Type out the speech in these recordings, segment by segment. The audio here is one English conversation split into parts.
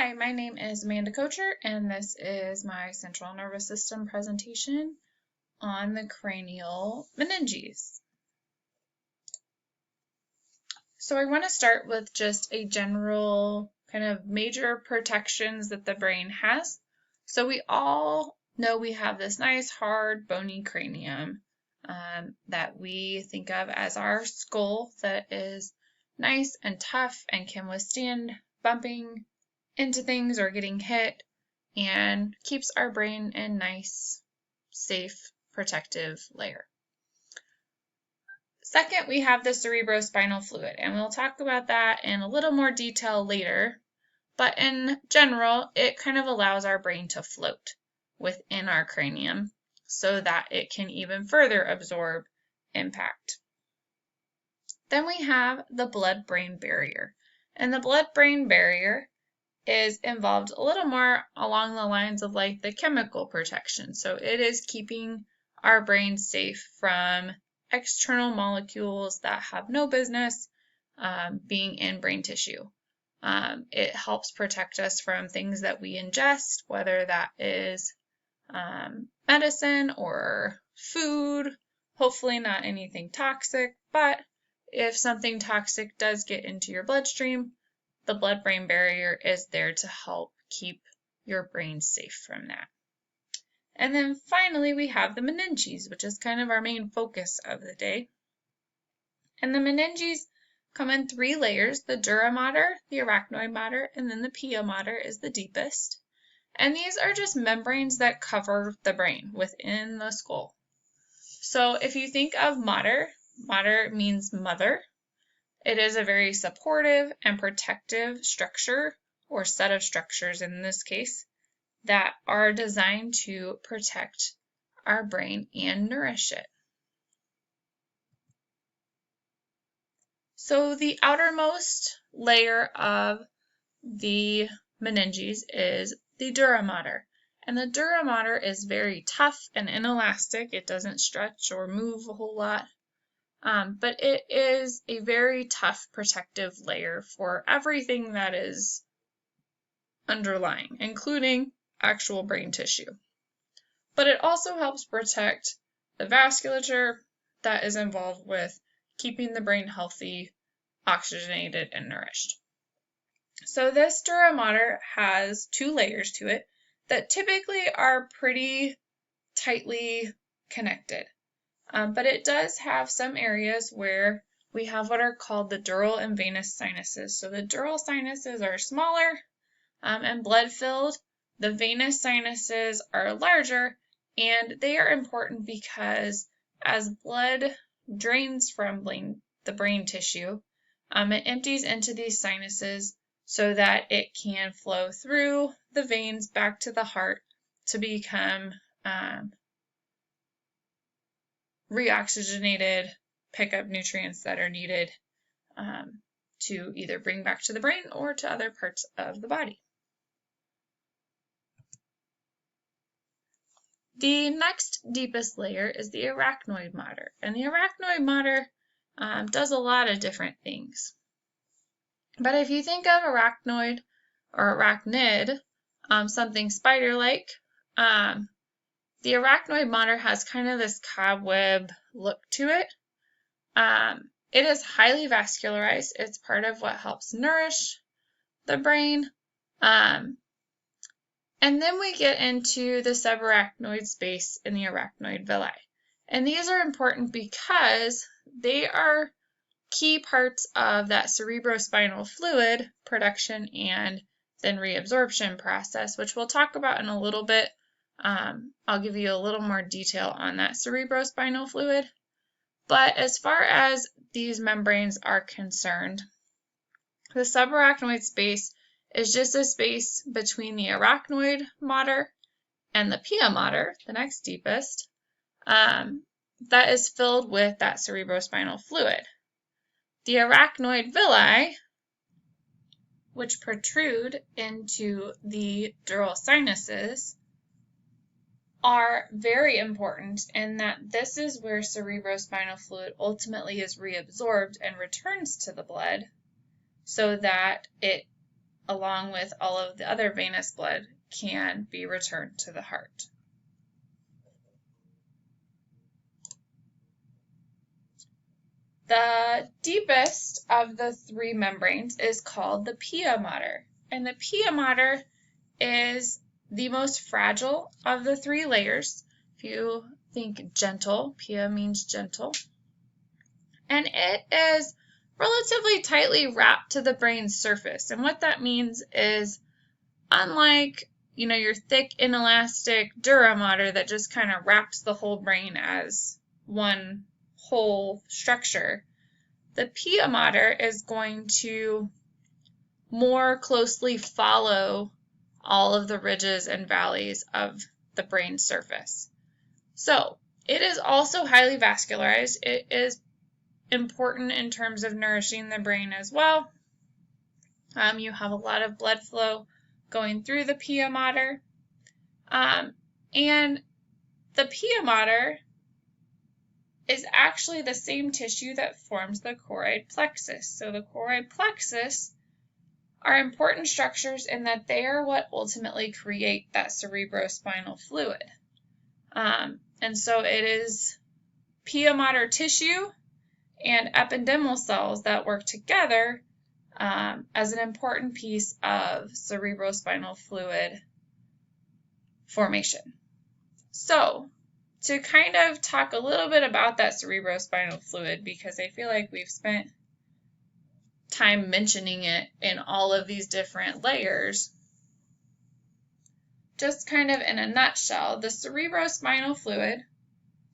Hi, my name is Amanda Kocher, and this is my central nervous system presentation on the cranial meninges. So I want to start with just a general kind of major protections that the brain has. So we all know we have this nice, hard, bony cranium that we think of as our skull that is nice and tough and can withstand bumping into things or getting hit, and keeps our brain in nice, safe, protective layer. Second, we have the cerebrospinal fluid, and we'll talk about that in a little more detail later, but in general, it kind of allows our brain to float within our cranium so that it can even further absorb impact. Then we have the blood-brain barrier, and the blood-brain barrier is involved a little more along the lines of like the chemical protection. So it is keeping our brain safe from external molecules that have no business being in brain tissue. It helps protect us from things that we ingest, whether that is medicine or food, hopefully not anything toxic, but if something toxic does get into your bloodstream, the blood-brain barrier is there to help keep your brain safe from that. And then finally, we have the meninges, which is kind of our main focus of the day. And the meninges come in 3 layers: the Dura Mater, the Arachnoid Mater, and then the Pia Mater is the deepest. And these are just membranes that cover the brain within the skull. So if you think of mater, mater means mother. It is a very supportive and protective structure, or set of structures in this case, that are designed to protect our brain and nourish it. So the outermost layer of the meninges is the Dura Mater. And the Dura Mater is very tough and inelastic. It doesn't stretch or move a whole lot. But it is a very tough protective layer for everything that is underlying, including actual brain tissue. But it also helps protect the vasculature that is involved with keeping the brain healthy, oxygenated, and nourished. So this Dura Mater has 2 layers to it that typically are pretty tightly connected. But it does have some areas where we have what are called the dural and venous sinuses. So the dural sinuses are smaller and blood-filled. The venous sinuses are larger, and they are important because as blood drains from the brain tissue, it empties into these sinuses so that it can flow through the veins back to the heart to become reoxygenated, pick up nutrients that are needed to either bring back to the brain or to other parts of the body. The next deepest layer is the Arachnoid Mater, and the Arachnoid Mater does a lot of different things. But if you think of arachnoid or arachnid, something spider-like, the Arachnoid Mater has kind of this cobweb look to it. It is highly vascularized. It's part of what helps nourish the brain. And then we get into the subarachnoid space in the arachnoid villi. And these are important because they are key parts of that cerebrospinal fluid production and then reabsorption process, which we'll talk about in a little bit. I'll give you a little more detail on that cerebrospinal fluid. But as far as these membranes are concerned, the subarachnoid space is just a space between the Arachnoid Mater and the Pia Mater, the next deepest, that is filled with that cerebrospinal fluid. The arachnoid villi, which protrude into the dural sinuses, are very important in that this is where cerebrospinal fluid ultimately is reabsorbed and returns to the blood so that it along with all of the other venous blood, can be returned to the heart. The deepest of the three membranes is called the Pia Mater, and the Pia Mater is the most fragile of the three layers. If you think gentle, Pia means gentle, and it is relatively tightly wrapped to the brain's surface. And what that means is, unlike your thick, inelastic Dura Mater that just kind of wraps the whole brain as one whole structure, the Pia Mater is going to more closely follow all of the ridges and valleys of the brain surface. So it is also highly vascularized. It is important in terms of nourishing the brain as well. You have a lot of blood flow going through the Pia Mater. And the Pia Mater is actually the same tissue that forms the choroid plexus. So the choroid plexus are important structures in that they are what ultimately create that cerebrospinal fluid. And so it is Pia Mater tissue and ependymal cells that work together as an important piece of cerebrospinal fluid formation. So, to kind of talk a little bit about that cerebrospinal fluid, because I feel like we've spent time mentioning it in all of these different layers, just kind of in a nutshell, the cerebrospinal fluid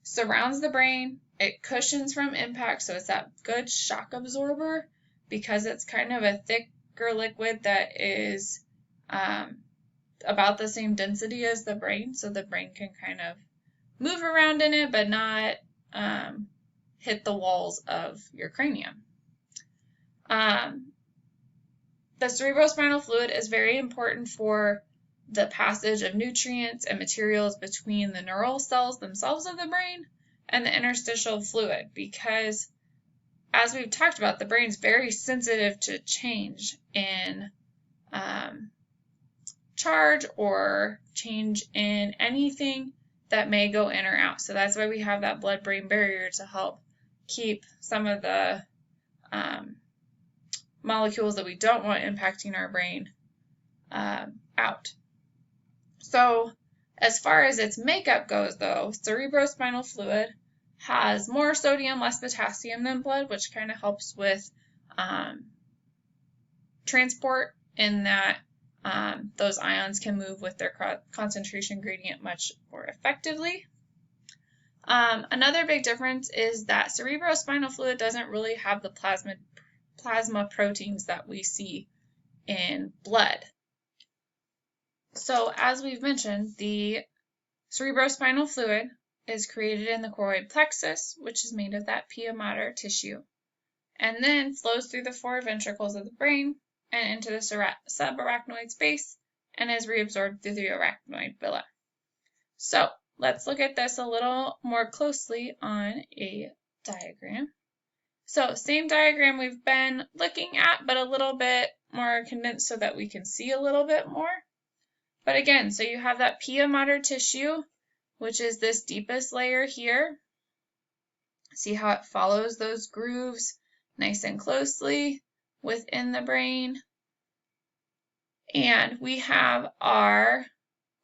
surrounds the brain. It cushions from impact, so it's that good shock absorber because it's kind of a thicker liquid that is about the same density as the brain, so the brain can kind of move around in it but not hit the walls of your cranium. The cerebrospinal fluid is very important for the passage of nutrients and materials between the neural cells themselves of the brain and the interstitial fluid, because as we've talked about, the brain's very sensitive to change in charge or change in anything that may go in or out. So that's why we have that blood-brain barrier to help keep some of the molecules that we don't want impacting our brain out. So as far as its makeup goes, though, cerebrospinal fluid has more sodium, less potassium than blood, which kind of helps with transport in that those ions can move with their concentration gradient much more effectively. Another big difference is that cerebrospinal fluid doesn't really have the plasma proteins that we see in blood. So as we've mentioned, the cerebrospinal fluid is created in the choroid plexus, which is made of that Pia Mater tissue, and then flows through the four ventricles of the brain and into the subarachnoid space and is reabsorbed through the arachnoid villi. So let's look at this a little more closely on a diagram. So same diagram we've been looking at, but a little bit more condensed so that we can see a little bit more. But again, so you have that Pia Mater tissue, which is this deepest layer here. See how it follows those grooves nice and closely within the brain. And we have our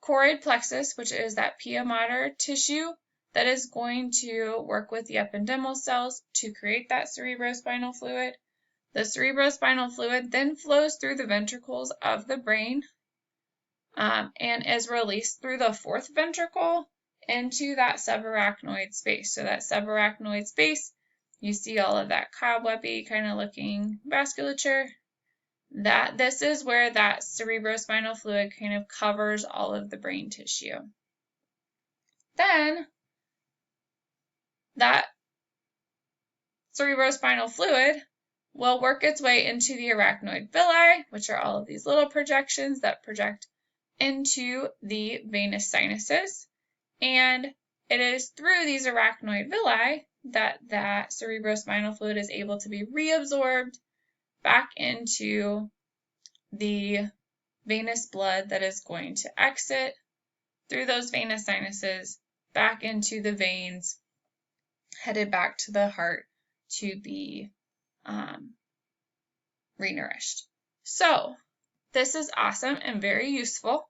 choroid plexus, which is that Pia Mater tissue that is going to work with the ependymal cells to create that cerebrospinal fluid. The cerebrospinal fluid then flows through the ventricles of the brain and is released through the fourth ventricle into that subarachnoid space. So that subarachnoid space, you see all of that cobwebby kind of looking vasculature. This is where that cerebrospinal fluid kind of covers all of the brain tissue. Then that cerebrospinal fluid will work its way into the arachnoid villi, which are all of these little projections that project into the venous sinuses. And it is through these arachnoid villi that that cerebrospinal fluid is able to be reabsorbed back into the venous blood that is going to exit through those venous sinuses back into the veins, headed back to the heart to be renourished. So this is awesome and very useful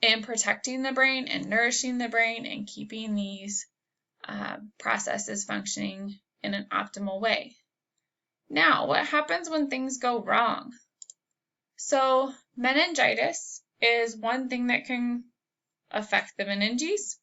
in protecting the brain and nourishing the brain and keeping these processes functioning in an optimal way. Now, what happens when things go wrong? So meningitis is one thing that can affect the meninges.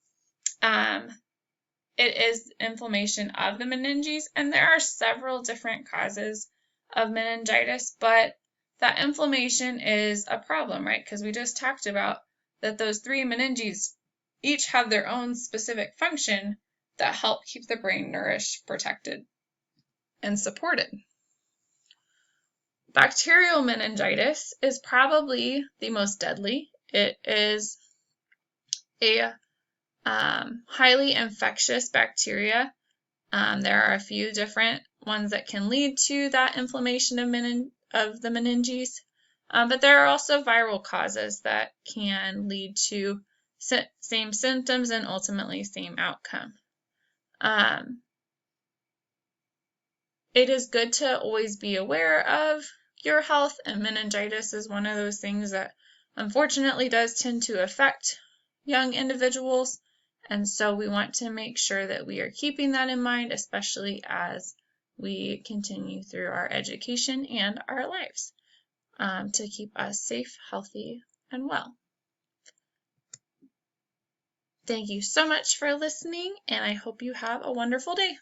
It is inflammation of the meninges, and there are several different causes of meningitis, but that inflammation is a problem, right? Because we just talked about that those 3 meninges each have their own specific function that help keep the brain nourished, protected, and supported. Bacterial meningitis is probably the most deadly. It is a highly infectious bacteria. There are a few different ones that can lead to that inflammation of the meninges, but there are also viral causes that can lead to same symptoms and ultimately same outcome. It is good to always be aware of your health, and meningitis is one of those things that unfortunately does tend to affect young individuals, and so we want to make sure that we are keeping that in mind, especially as we continue through our education and our lives, to keep us safe, healthy, and well. Thank you so much for listening, and I hope you have a wonderful day.